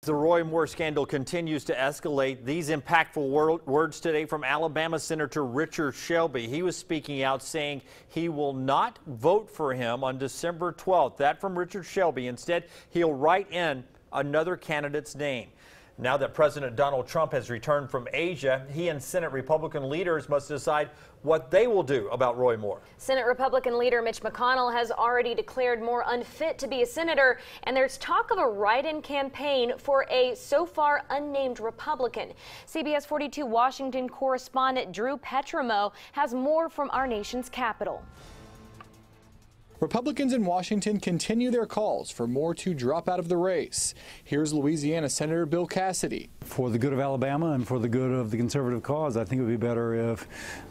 The Roy Moore scandal continues to escalate. These impactful words today from Alabama Senator Richard Shelby. He was speaking out saying he will not vote for him on December 12th. That from Richard Shelby. Instead, he'll write in another candidate's name. Now that President Donald Trump has returned from Asia, he and Senate Republican leaders must decide what they will do about Roy Moore. Senate Republican leader Mitch McConnell has already declared Moore unfit to be a senator, and there's talk of a write-in campaign for a so far unnamed Republican. CBS 42 Washington correspondent Drew Petrimo has more from our nation's capital. Republicans in Washington continue their calls for Moore to drop out of the race. Here's Louisiana Senator Bill Cassidy. For the good of Alabama and for the good of the conservative cause, I think it would be better if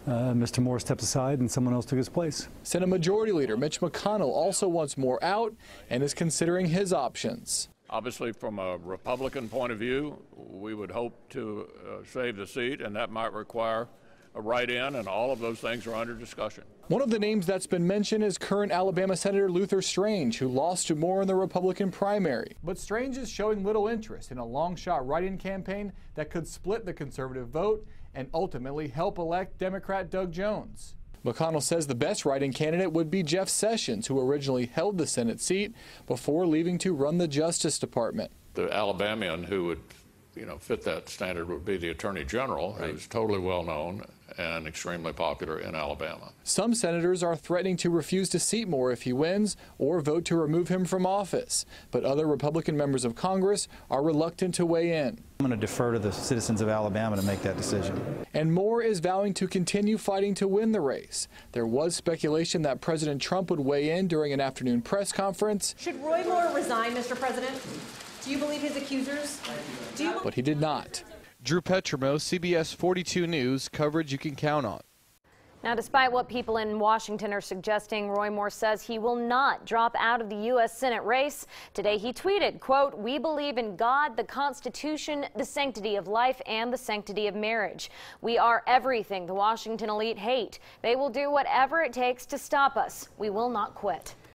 Mr. Moore steps aside and someone else took his place. Senate Majority Leader Mitch McConnell also wants Moore out and is considering his options. Obviously, from a Republican point of view, we would hope to save the seat, and that might require a write-in, and all of those things are under discussion. One of the names that's been mentioned is current Alabama Senator Luther Strange, who lost to Moore in the Republican primary. But Strange is showing little interest in a long-shot write-in campaign that could split the conservative vote and ultimately help elect Democrat Doug Jones. McConnell says the best write-in candidate would be Jeff Sessions, who originally held the Senate seat before leaving to run the Justice Department. The Alabamian who would fit that standard would be the Attorney General, who's totally well-known and extremely popular in Alabama. Some senators are threatening to refuse to seat Moore if he wins or vote to remove him from office. But other Republican members of Congress are reluctant to weigh in. I'm going to defer to the citizens of Alabama to make that decision. And Moore is vowing to continue fighting to win the race. There was speculation that President Trump would weigh in during an afternoon press conference. Should Roy Moore resign, Mr. President? Do you believe his accusers? But he did not. Drew Petrimo, CBS 42 News, coverage you can count on. Now, despite what people in Washington are suggesting, Roy Moore says he will not drop out of the U.S. Senate race. Today he tweeted, quote, "We believe in God, the Constitution, the sanctity of life, and the sanctity of marriage. We are everything the Washington elite hate. They will do whatever it takes to stop us. We will not quit."